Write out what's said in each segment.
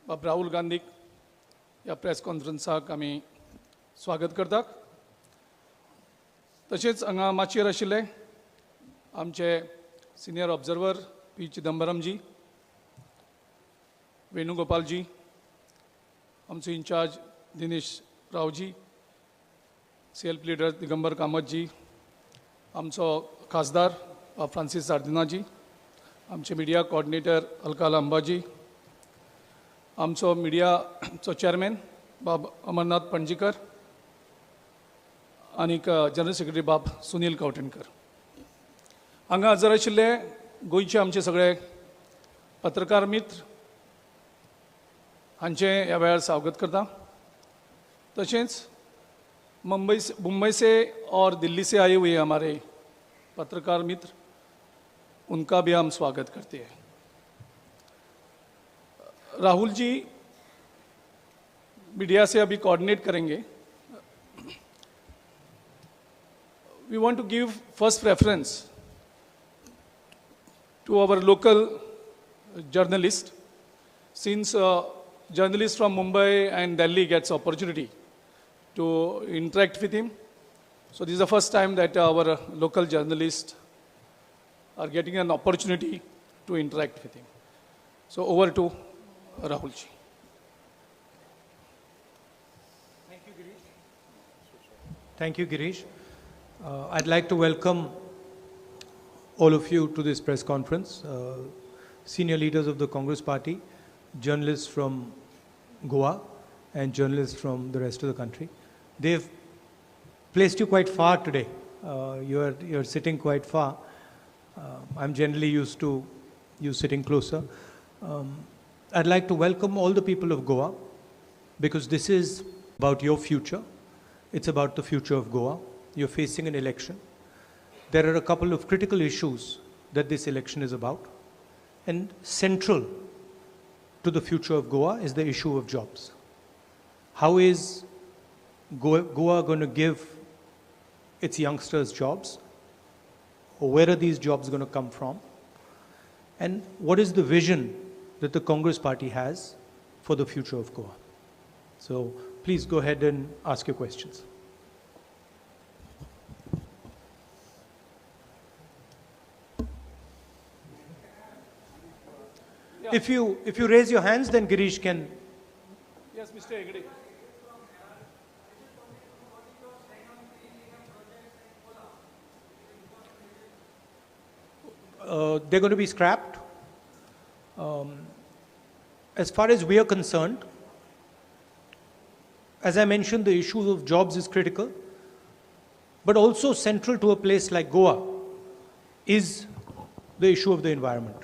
बाब राहुल गांधी ह्या प्रेस कॉन्फरन्साक आमी स्वागत करतात. तशेंच हांगा माचयेर आशिल्ले आमचे सिनियर ऑब्जर्वर पी चिदंबरम जी, वेणुगोपाल जी, आमचो in charge Dinesh Rao ji, self leader Digambar Kamat जी, आमचो खासदार फ्रांसीस सार्दिना जी, आमचे मिडिया कोऑर्डिनेटर अलका लांबा जी, आमचो मिडियाचो चेअरमॅन बाब अमरनाथ पणजीकर आणि जनरल सेक्रेटरी बाब सुनील कवटेणकर. हांगा हजर आशिल्ले गोंयचे आमचे सगळे पत्रकार मित्र हांचे ह्या वेळार स्वागत करता. तशेंच मुंबई से और दिल्ली से आए हुए हमारे पत्रकार मित्र, उनका भी हम स्वागत करते हैं. राहुल जी मीडिया से अभी कोऑर्डिनेट करेंगे. We want to give first preference to our local journalist, since journalists from Mumbai and Delhi gets opportunity to interact with him. So this is the first time that our local journalists are getting an opportunity to interact with him. So over to Rahul ji. Thank you, Girish. I'd like to welcome all of you to this press conference. Senior leaders of the Congress Party, journalists from Goa, and journalists from the rest of the country. They've placed you quite far today. You're sitting quite far. I'm generally used to you sitting closer. I'd like to welcome all the people of Goa, because this is about your future. It's about the future of Goa. You're facing an election. There are a couple of critical issues that this election is about. And central to the future of Goa is the issue of jobs. How is Goa going to give its youngsters jobs? Or where are these jobs going to come from? And what is the vision that the Congress Party has for the future of Goa? So please go ahead and ask your questions. Yeah. If you raise your hands, then Girish can. Yes, Mr. Hegde. They're going to be scrapped. As far as we are concerned, as I mentioned, the issue of jobs is critical, but also central to a place like Goa is the issue of the environment.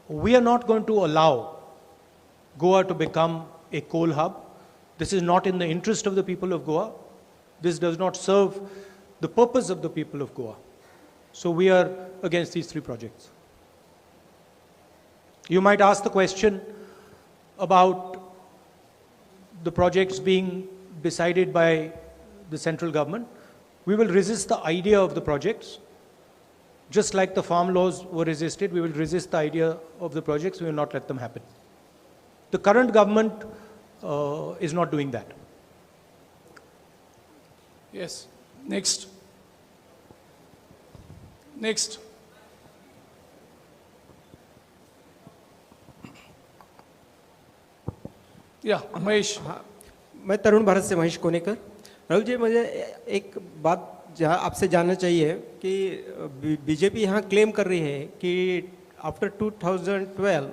We are not going to allow Goa to become a coal hub. This is not in the interest of the people of Goa. This does not serve the purpose of the people of Goa. So we are against these three projects. You might ask the question about the projects being decided by the central government. We will resist the idea of the projects. Just like the farm laws were resisted, we will resist the idea of the projects. We will not let them happen. The current government is not doing that. Yes. Next. या महेश. हाँ, मैं तरुण भारत से महेश कोनेकर. राहुल जी, मुझे एक बात जहाँ आपसे जानना चाहिए कि बीजेपी यहाँ क्लेम कर रही है कि आफ्टर 2012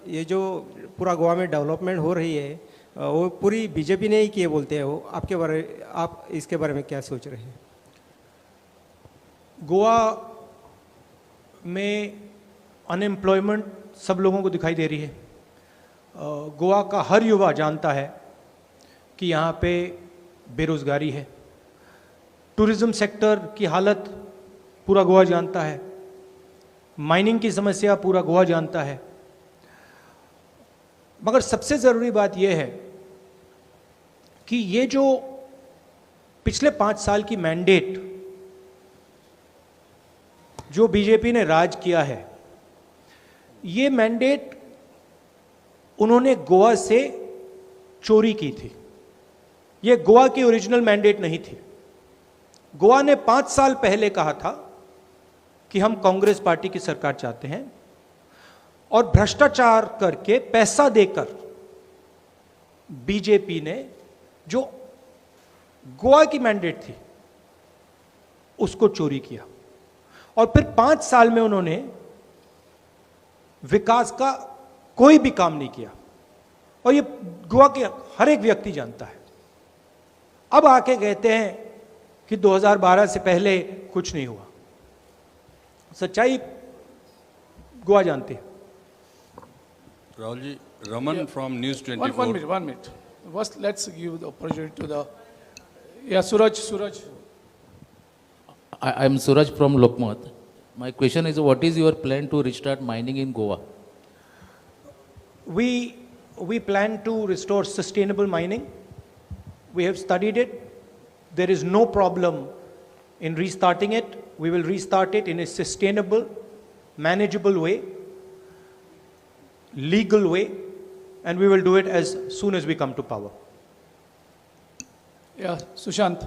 ये जो पूरा गोवा में डेवलपमेंट हो रही है वो पूरी बीजेपी ने ही किए बोलते हैं. वो आप इसके बारे में क्या सोच रहे हैं? गोवा में अनएम्प्लॉयमेंट सब लोगों को दिखाई दे रही है. गोवा का हर युवा जानता है कि यहाँ पे बेरोजगारी है. टूरिज्म सेक्टर की हालत पूरा गोवा जानता है. माइनिंग की समस्या पूरा गोवा जानता है. मगर सबसे ज़रूरी बात यह है कि ये जो पिछले 5 साल की मैंडेट जो बीजेपी ने राज किया है, ये मैंडेट उन्होंने गोवा से चोरी की थी। यह गोवा की ओरिजिनल मैंडेट नहीं थी। गोवा ने 5 साल पहले कहा था कि हम कांग्रेस पार्टी की सरकार चाहते हैं, और भ्रष्टाचार करके पैसा देकर बीजेपी ने जो गोवा की मैंडेट थी उसको चोरी किया, और फिर 5 साल में उन्होंने विकास का कोई भी काम नहीं किया, और ये गोवा के हर एक व्यक्ति जानता है। अब आके कहते हैं कि 2012 से पहले कुछ नहीं हुआ। सच्चाई गोवा जानती है। Rahul ji, Raman from News 24. One minute. First, let's give the opportunity to the. Yeah, Suraj. I'm Suraj from Lokmat. My question is, what is your plan to restart mining in Goa? We plan to restore sustainable mining. We have studied it. There is no problem in restarting it. We will restart it in a sustainable, manageable way, legal way, and we will do it as soon as we come to power. Yeah, Sushant.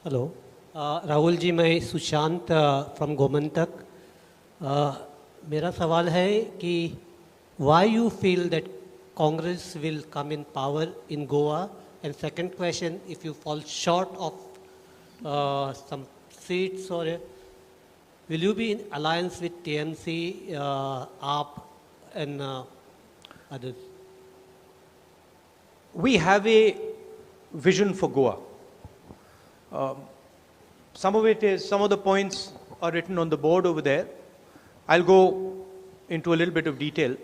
Hello Rahul ji, मैं Sushant from Gomantak. मेरा सवाल है कि why you feel that Congress will come in power in Goa, and second question, if you fall short of some seats, और will you be in alliance with TMC, AAP and others? We have a vision for Goa. Some of the points are written on the board over there. I'll go into a little bit of detail.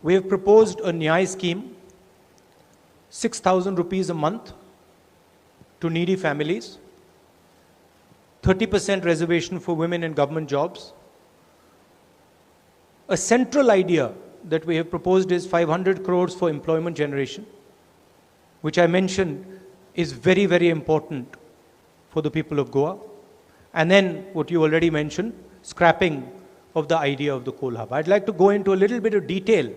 We have proposed a Nyay scheme, 6,000 rupees a month to needy families, 30% reservation for women in government jobs. A central idea that we have proposed is 500 crores for employment generation, which I mentioned is very, very important for the people of Goa. And then what you already mentioned, scrapping of the idea of the coal hub. I'd like to go into a little bit of detail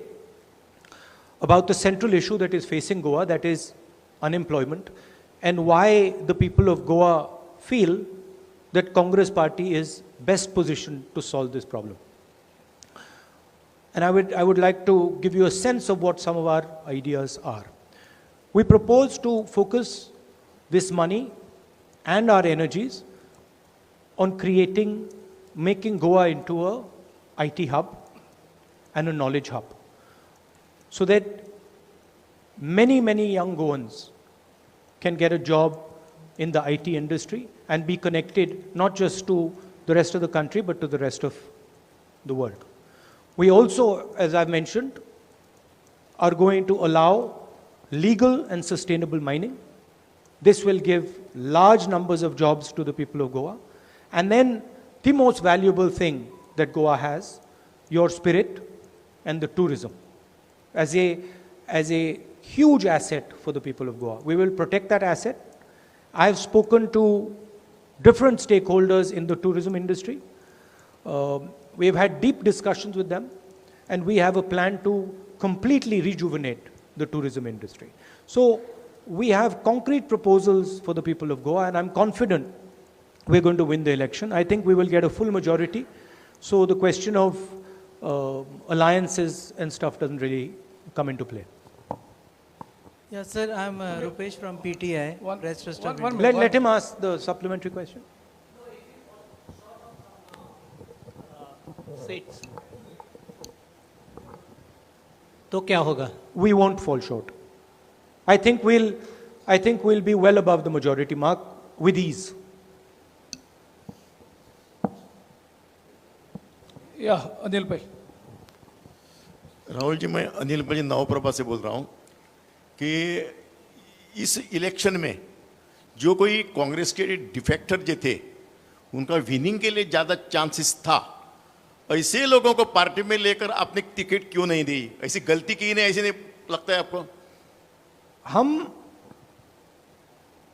about the central issue that is facing Goa, that is unemployment, and why the people of Goa feel that Congress party is best positioned to solve this problem. And I would like to give you a sense of what some of our ideas are. We propose to focus this money and our energies on making Goa into a IT hub and a knowledge hub, so that many, many young Goans can get a job in the IT industry and be connected not just to the rest of the country, but to the rest of the world. We also, as I've mentioned, are going to allow legal and sustainable mining. This will give large numbers of jobs to the people of Goa. And then the most valuable thing that Goa has, your spirit and the tourism, as a huge asset for the people of Goa. We will protect that asset. I have spoken to different stakeholders in the tourism industry. We have had deep discussions with them, and we have a plan to completely rejuvenate the tourism industry. So we have concrete proposals for the people of Goa, and I'm confident we're going to win the election. I think we will get a full majority. So the question of alliances and stuff doesn't really come into play. Yes, sir. I'm Rupesh from PTI. One- Press Trust one- of one India. Let him ask the supplementary question. Seats तो क्या होगा? We won't fall short. I think we'll be well above the majority mark with ease. Yeah, Anil Bhai. Rahul ji, मैं अनिल भाई नवप्रभा से बोल रहा हूँ कि इस इलेक्शन में जो कोई कांग्रेस के डिफेक्टर जो थे उनका विनिंग के लिए ज़्यादा चांसेस था, ऐसे लोगों को पार्टी में लेकर आपने टिकट क्यों नहीं दी? ऐसी गलती की नहीं, ऐसे नहीं लगता है आपको? हम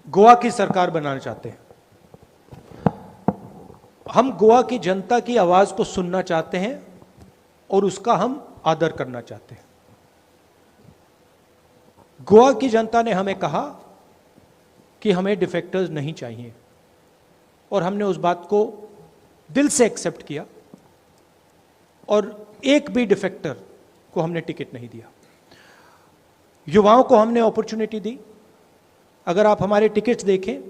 गोवा की सरकार बनाना चाहते हैं। हम गोवा की जनता की आवाज को सुनना चाहते हैं और उसका हम आदर करना चाहते हैं। गोवा की जनता ने हमें कहा कि हमें डिफेक्टर्स नहीं चाहिए और हमने उस बात को दिल से एक्सेप्ट किया और एक भी डिफेक्टर को हमने टिकट नहीं दिया। युवाओं को हमने अपॉर्चुनिटी दी। अगर आप हमारे टिकट्स देखें,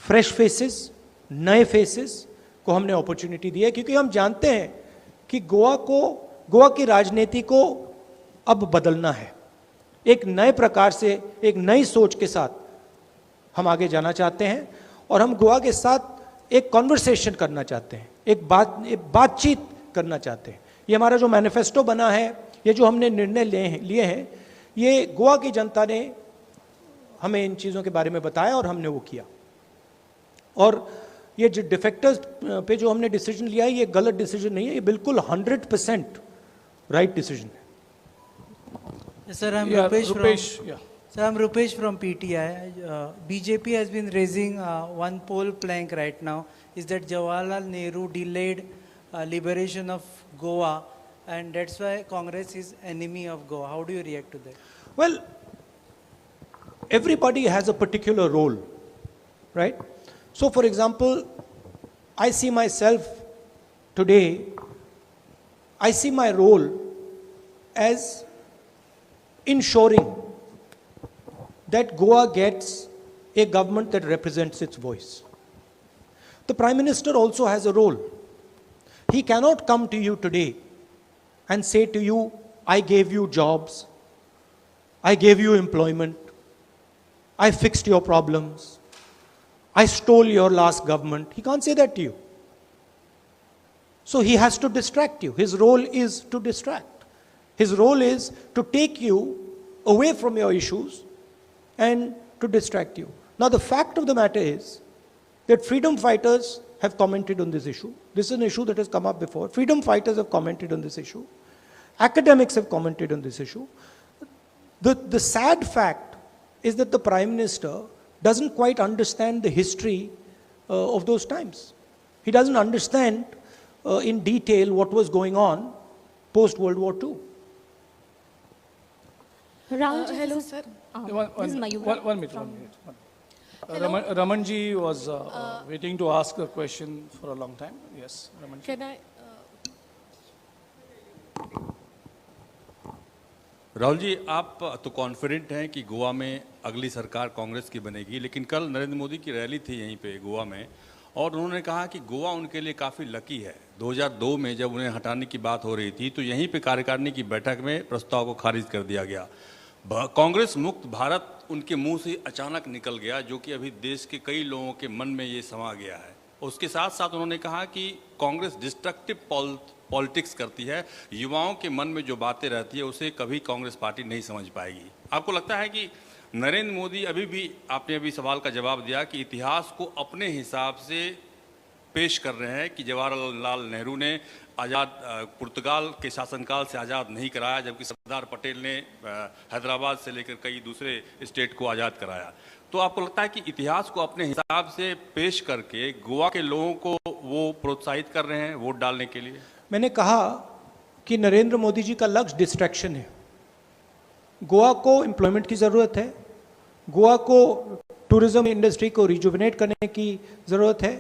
फ्रेश फेसेस, नए फेसेस को हमने अपॉर्चुनिटी दी है, क्योंकि हम जानते हैं कि गोवा की राजनीति को अब बदलना है। एक नए प्रकार से, एक नई सोच के साथ हम आगे जाना चाहते हैं और हम गोवा के साथ एक कॉन्वर्सेशन करना चाहते हैं, एक बातचीत करना चाहते हैं। ये हमारा जो मैनिफेस्टो बना है, ये जो हमने निर्णय लिए हैं, ये गोवा की जनता ने हमें इन चीज़ों के बारे में बताया और हमने वो किया। और ये जो डिफेक्टर्स पे जो हमने डिसीजन लिया है, ये गलत डिसीजन नहीं है, ये बिल्कुल 100% राइट डिसीजन है। Yes, sir, I'm Yeah, Rupesh, Rupesh, from. yeah. Sir, I'm Rupesh from PTI. BJP has been raising one poll plank right now. Is that Jawaharlal Nehru delayed liberation of Goa, and that's why Congress is enemy of Goa. How do you react to that? Well, everybody has a particular role, right? So, for example, I see myself today, I see my role as ensuring that Goa gets a government that represents its voice. The Prime Minister also has a role. He cannot come to you today and say to you, I gave you jobs, I gave you employment, I fixed your problems, I stole your last government. He can't say that to you. So he has to distract you. His role is to distract. His role is to take you away from your issues and to distract you. Now the fact of the matter is that freedom fighters have commented on this issue. This is an issue that has come up before. Freedom fighters have commented on this issue. Academics have commented on this issue. The sad fact is that the Prime Minister doesn't quite understand the history of those times. He doesn't understand in detail what was going on post World War II. Rahul, Hello, sir. this is Mayura. One minute. Ramanji was waiting to ask a question for a long time. Yes, Ramanji. Can I? Rahul ji, आप तो confident हैं कि गोवा में अगली सरकार कांग्रेस की बनेगी, लेकिन कल नरेंद्र मोदी की रैली थी यहीं पे गोवा में और उन्होंने कहा कि गोवा उनके लिए काफ़ी लकी है। 2002 में जब उन्हें हटाने की बात हो रही थी तो यहीं पे कार्यकारिणी की बैठक में प्रस्ताव को खारिज कर दिया गया। कांग्रेस मुक्त भारत उनके मुंह से अचानक निकल गया, जो कि अभी देश के कई लोगों के मन में ये समा गया है। उसके साथ साथ उन्होंने कहा कि कांग्रेस डिस्ट्रक्टिव पॉलिटिक्स करती है, युवाओं के मन में जो बातें रहती है उसे कभी कांग्रेस पार्टी नहीं समझ पाएगी। आपको लगता है कि नरेंद्र मोदी अभी भी, आपने अभी सवाल का जवाब दिया कि इतिहास को अपने हिसाब से पेश कर रहे हैं कि जवाहरलाल नेहरू ने आज़ाद पुर्तगाल के शासनकाल से आज़ाद नहीं कराया, जबकि सरदार पटेल ने हैदराबाद से लेकर कई दूसरे स्टेट को आज़ाद कराया। तो आपको लगता है कि इतिहास को अपने हिसाब से पेश करके गोवा के लोगों को वो प्रोत्साहित कर रहे हैं वोट डालने के लिए? मैंने कहा कि नरेंद्र मोदी जी का लक्ष्य डिस्ट्रैक्शन है। गोवा को एम्प्लॉयमेंट की ज़रूरत है, गोवा को टूरिज्म इंडस्ट्री को रिजुविनेट करने की ज़रूरत है,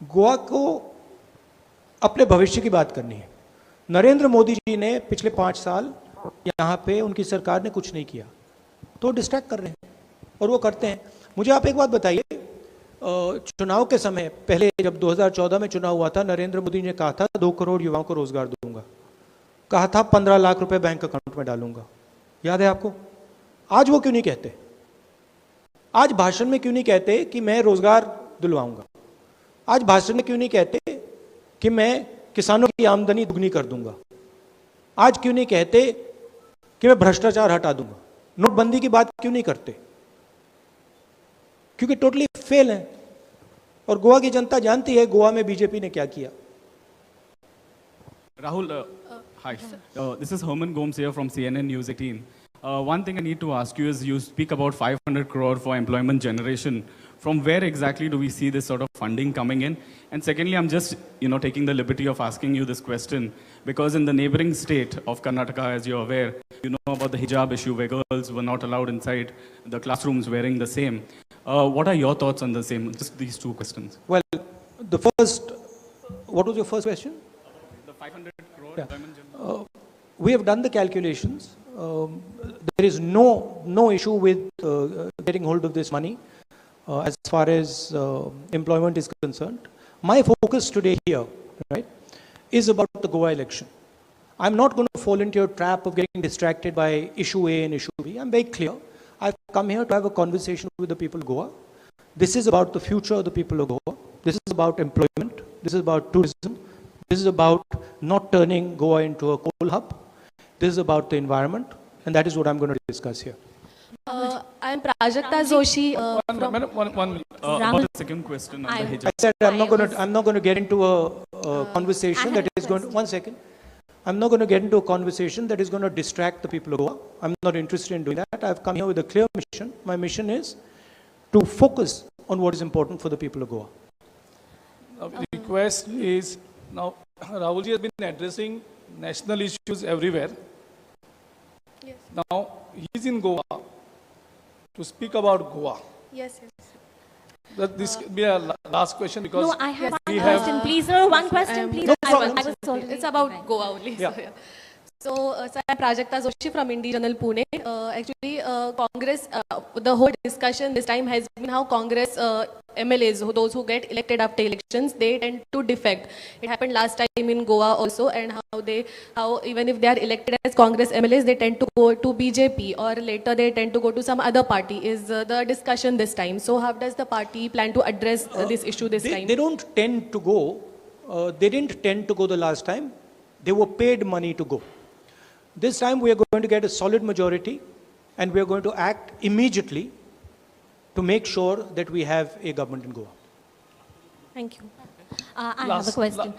गोवा को अपने भविष्य की बात करनी है। नरेंद्र मोदी जी ने पिछले 5 साल यहाँ पे उनकी सरकार ने कुछ नहीं किया, तो डिस्ट्रैक्ट कर रहे हैं और वो करते हैं। मुझे आप एक बात बताइए, चुनाव के समय पहले जब 2014 में चुनाव हुआ था, नरेंद्र मोदी ने कहा था 2 करोड़ युवाओं को रोजगार दूंगा, कहा था 15 लाख रुपए बैंक अकाउंट में डालूंगा। याद है आपको? आज वो क्यों नहीं कहते? आज भाषण में क्यों नहीं कहते कि मैं रोजगार दिलवाऊंगा? आज भाषण में क्यों नहीं कहते कि मैं किसानों की आमदनी दुगनी कर दूंगा? आज क्यों नहीं कहते कि मैं भ्रष्टाचार हटा दूंगा? नोटबंदी की बात क्यों नहीं करते? क्योंकि टोटली फेल है और गोवा की जनता जानती है गोवा में बीजेपी ने क्या किया। Rahul, hi. This is Herman Gomes here from CNN News 18. One thing I need to ask you is, you speak about 500 crore for employment generation from where exactly do we see this sort of funding coming in? And secondly, I'm just, taking the liberty of asking you this question, because in the neighboring state of Karnataka, as you're aware, you know about the hijab issue where girls were not allowed inside the classrooms wearing the same. What are your thoughts on the same? Just these two questions. Well, what was your first question? The 500 crore Yeah. employment general. We have done the calculations. There is no issue with getting hold of this money as far as employment is concerned. My focus today here, right, is about the Goa election. I'm not going to fall into your trap of getting distracted by issue A and issue B. I'm very clear. I've come here to have a conversation with the people of Goa. This is about the future of the people of Goa. This is about employment. This is about tourism. This is about not turning Goa into a coal hub. This is about the environment. And that is what I'm going to discuss here. I'm Prajakta Joshi. One minute. About the second question on the hijab. I said I'm not going to get into a conversation that is going to, one second. I'm not going to get into a conversation that is going to distract the people of Goa. I'm not interested in doing that. I've come here with a clear mission. My mission is to focus on what is important for the people of Goa. Now, the request is, now Rahulji has been addressing national issues everywhere. Yes. Now he is in Goa to speak about Goa. Yes. This will be a last question because No, I have one we question, have please. No, one question, please. No problem. I was already it's about Goa only. Yeah. So, sir, I'm Prajakta Joshi from Indie Journal, Pune. Actually, Congress, the whole discussion this time has been how Congress MLAs, those who get elected after elections, they tend to defect. It happened last time in Goa also, and how even if they are elected as Congress MLAs, they tend to go to BJP, or later they tend to go to some other party. Is the discussion this time? So, how does the party plan to address this issue this time? They don't tend to go. They didn't tend to go the last time. They were paid money to go. This time we are going to get a solid majority, and we are going to act immediately to make sure that we have a government in Goa. Thank you. I have a question.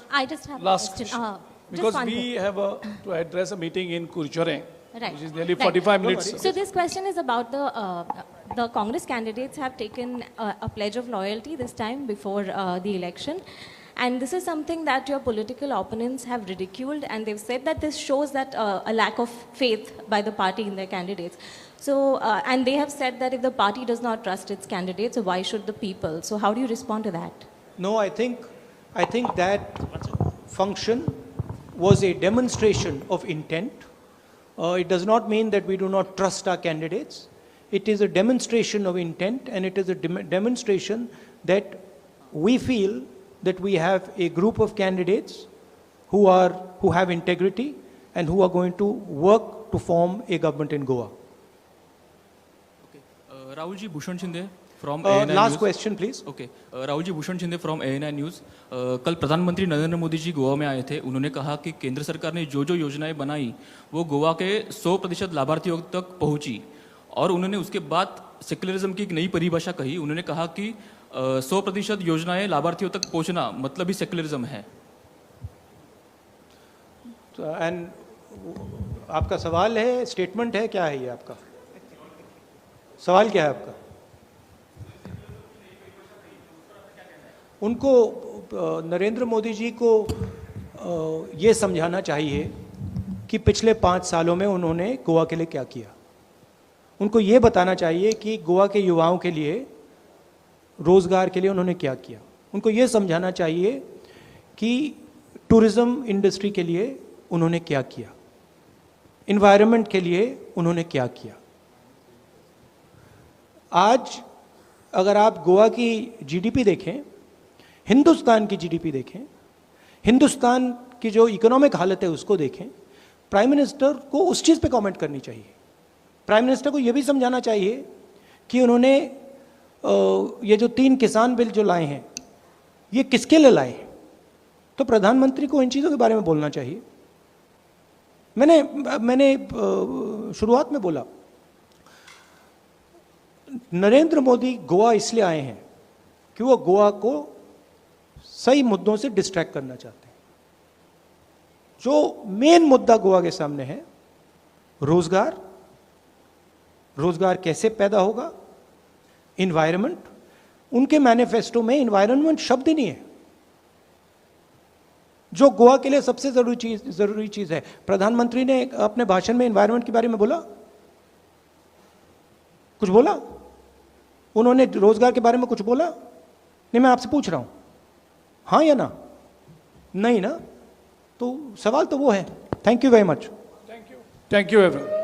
I just have a question. Because we have to address a meeting in Kurchore, Right. which is nearly 45 minutes. So this question is about the Congress candidates have taken a pledge of loyalty this time before the election. And this is something that your political opponents have ridiculed, and they've said that this shows that a lack of faith by the party in their candidates. So, and they have said that if the party does not trust its candidates, why should the people? So how do you respond to that? No, I think that function was a demonstration of intent. It does not mean that we do not trust our candidates. It is a demonstration of intent, and it is a demonstration that we feel that we have a group of candidates who have integrity and who are going to work to form a government in Goa. Okay. Rahul ji, Bhushan Shinde from Last News. question, please. Okay. Rahul ji, Bhushan Shinde from ANI News. कल प्रधानमंत्री नरेंद्र मोदी जी गोवा में आए थे. उन्होंने कहा कि केंद्र सरकार ने जो योजनाएं बनाई वो गोवा के 100% लाभार्थियों तक पहुंची, और उन्होंने उसके बाद सेक्युलरिज्म की एक नई परिभाषा कही. उन्होंने कहा कि 100% योजनाएं लाभार्थियों तक पहुंचना मतलब ही सेक्युलरिज्म है. एंड आपका सवाल है, स्टेटमेंट है, क्या है ये आपका सवाल? क्या है आपका? उनको नरेंद्र मोदी जी को ये समझाना चाहिए कि पिछले 5 सालों में उन्होंने गोवा के लिए क्या किया. उनको ये बताना चाहिए कि गोवा के युवाओं के लिए, रोजगार के लिए उन्होंने क्या किया. उनको ये समझाना चाहिए कि टूरिज्म इंडस्ट्री के लिए उन्होंने क्या किया, एनवायरनमेंट के लिए उन्होंने क्या किया. आज अगर आप गोवा की जीडीपी देखें, हिंदुस्तान की जीडीपी देखें, हिंदुस्तान की जो इकोनॉमिक हालत है उसको देखें, प्राइम मिनिस्टर को उस चीज़ पे कमेंट करनी चाहिए. प्राइम मिनिस्टर को ये भी समझाना चाहिए कि उन्होंने ये जो 3 किसान बिल जो लाए हैं ये किसके लिए लाए हैं. तो प्रधानमंत्री को इन चीज़ों के बारे में बोलना चाहिए. मैंने शुरुआत में बोला, नरेंद्र मोदी गोवा इसलिए आए हैं कि वो गोवा को सही मुद्दों से डिस्ट्रैक्ट करना चाहते हैं. जो मेन मुद्दा गोवा के सामने है, रोजगार कैसे पैदा होगा, एनवायरनमेंट, उनके मैनिफेस्टो में एनवायरनमेंट शब्द ही नहीं है, जो गोवा के लिए सबसे जरूरी चीज है। प्रधानमंत्री ने अपने भाषण में एनवायरनमेंट के बारे में बोला, कुछ बोला? उन्होंने रोजगार के बारे में कुछ बोला? नहीं, मैं आपसे पूछ रहा हूं, हाँ या ना? नहीं ना, तो सवाल तो वो है। Thank you very much. Thank you, everyone.